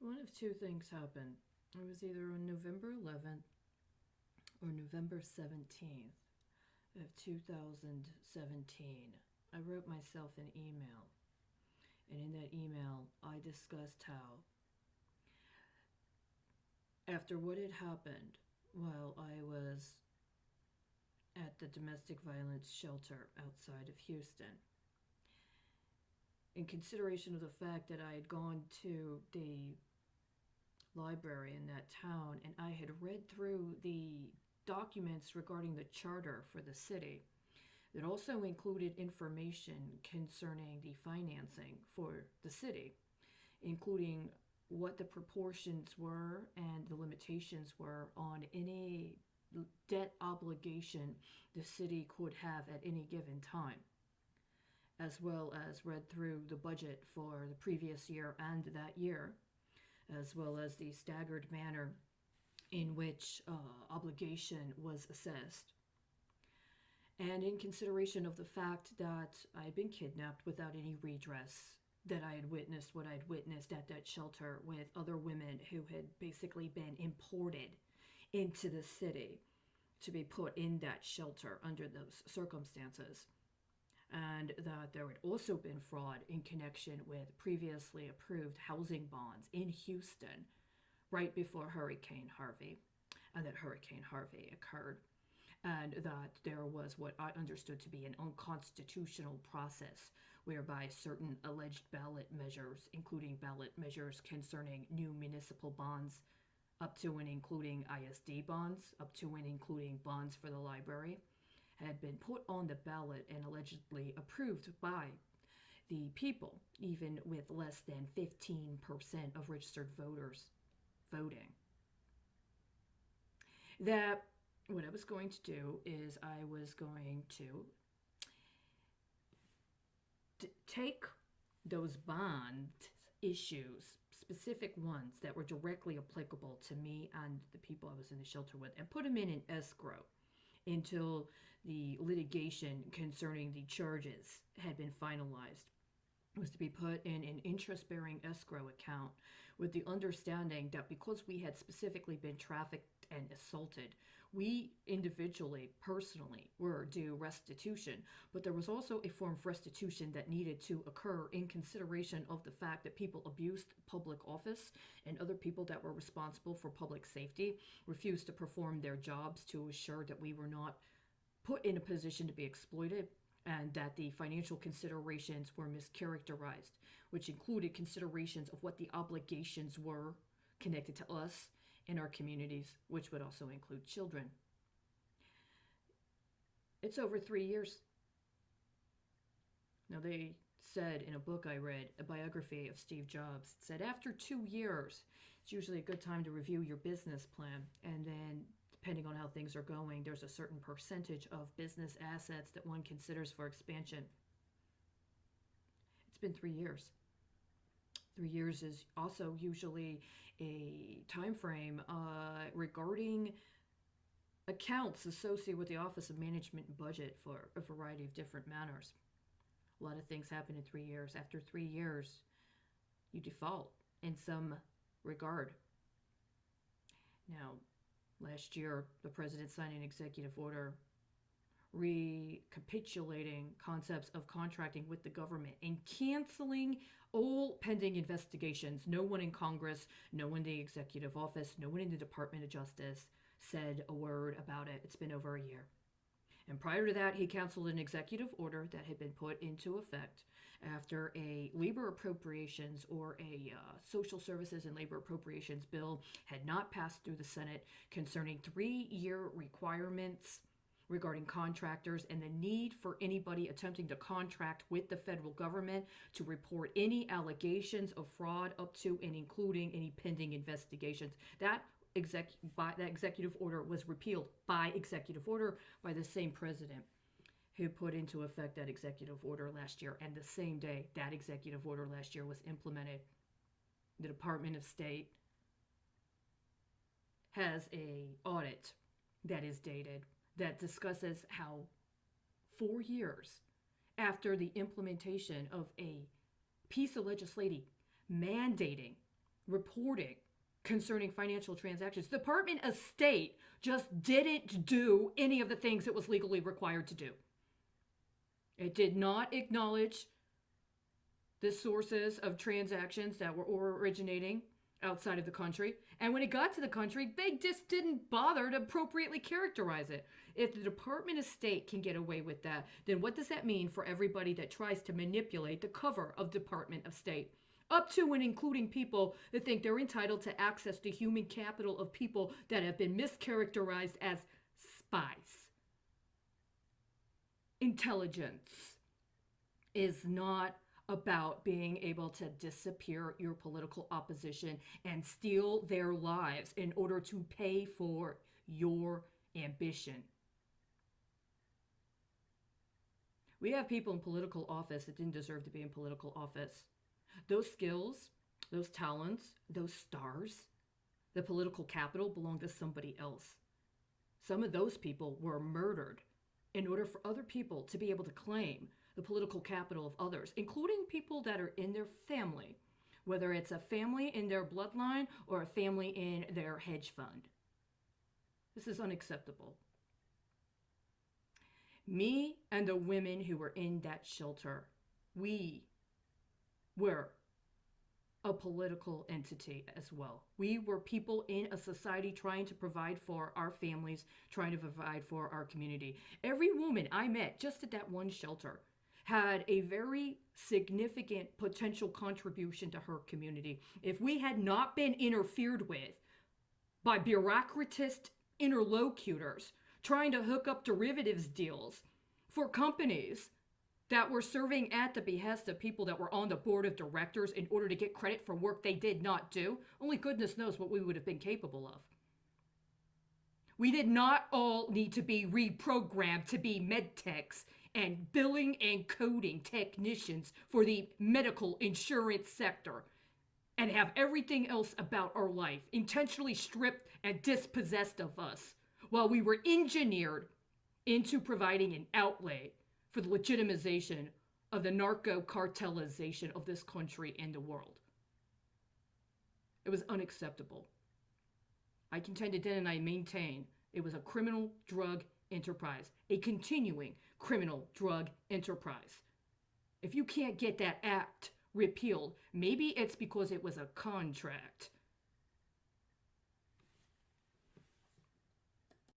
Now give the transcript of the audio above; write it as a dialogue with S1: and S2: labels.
S1: One of two things happened. It was either on November 11th or November 17th of 2017. I wrote myself an email, and in that email, I discussed how, after what had happened while I was at the domestic violence shelter outside of Houston, in consideration of the fact that I had gone to the library in that town and I had read through the documents regarding the charter for the city that also included information concerning the financing for the city, including what the proportions were and the limitations were on any debt obligation the city could have at any given time, as well as read through the budget for the previous year and that year, as well as the staggered manner in which obligation was assessed. And in consideration of the fact that I had been kidnapped without any redress, that I had witnessed what I'd witnessed at that shelter with other women who had basically been imported into the city to be put in that shelter under those circumstances, and that there had also been fraud in connection with previously approved housing bonds in Houston right before Hurricane Harvey, and that Hurricane Harvey occurred, and that there was what I understood to be an unconstitutional process whereby certain alleged ballot measures, including ballot measures concerning new municipal bonds, up to and including ISD bonds, up to and including bonds for the library, had been put on the ballot and allegedly approved by the people, even with less than 15% of registered voters voting. That what I was going to do is I was going to take those bond issues, specific ones that were directly applicable to me and the people I was in the shelter with, and put them in an escrow until the litigation concerning the charges had been finalized. It was to be put in an interest-bearing escrow account with the understanding that because we had specifically been trafficked and assaulted, we individually, personally, were due restitution, but there was also a form of restitution that needed to occur in consideration of the fact that people abused public office and other people that were responsible for public safety refused to perform their jobs to assure that we were not put in a position to be exploited, and that the financial considerations were mischaracterized, which included considerations of what the obligations were connected to us in our communities, which would also include children. It's over 3 years. Now, they said in a book I read, a biography of Steve Jobs, it said after 2 years, it's usually a good time to review your business plan, and then depending on how things are going, there's a certain percentage of business assets that one considers for expansion. It's been 3 years. 3 years is also usually a time frame regarding accounts associated with the Office of Management and Budget for a variety of different matters. A lot of things happen in 3 years. After 3 years, you default in some regard. Now, last year, the president signed an executive order recapitulating concepts of contracting with the government and canceling all pending investigations. No one in Congress, no one in the executive office, no one in the Department of Justice said a word about it. It's been over a year. And prior to that, he canceled an executive order that had been put into effect after a labor appropriations or a social services and labor appropriations bill had not passed through the Senate concerning 3-year requirements regarding contractors and the need for anybody attempting to contract with the federal government to report any allegations of fraud up to and including any pending investigations. That executive order was repealed by executive order by the same president who put into effect that executive order last year. And the same day that executive order last year was implemented, the Department of State has a audit that is dated that discusses how 4 years after the implementation of a piece of legislation mandating reporting concerning financial transactions. The Department of State just didn't do any of the things it was legally required to do. It did not acknowledge the sources of transactions that were originating outside of the country. And when it got to the country, they just didn't bother to appropriately characterize it. If the Department of State can get away with that, then what does that mean for everybody that tries to manipulate the cover of Department of State? Up to and including people that think they're entitled to access the human capital of people that have been mischaracterized as spies. Intelligence is not about being able to disappear your political opposition and steal their lives in order to pay for your ambition. We have people in political office that didn't deserve to be in political office. Those skills, those talents, those stars, the political capital belong to somebody else. Some of those people were murdered in order for other people to be able to claim the political capital of others, including people that are in their family, whether it's a family in their bloodline or a family in their hedge fund. This is unacceptable. Me and the women who were in that shelter, we were a political entity as well. We were people in a society trying to provide for our families, trying to provide for our community. Every woman I met just at that one shelter had a very significant potential contribution to her community. If we had not been interfered with by bureaucratist interlocutors trying to hook up derivatives deals for companies that were serving at the behest of people that were on the board of directors in order to get credit for work they did not do, only goodness knows what we would have been capable of. We did not all need to be reprogrammed to be med techs and billing and coding technicians for the medical insurance sector and have everything else about our life intentionally stripped and dispossessed of us while we were engineered into providing an outlay for the legitimization of the narco-cartelization of this country and the world. It was unacceptable. I contended then and I maintain it was a criminal drug enterprise, a continuing criminal drug enterprise. If you can't get that act repealed, maybe it's because it was a contract.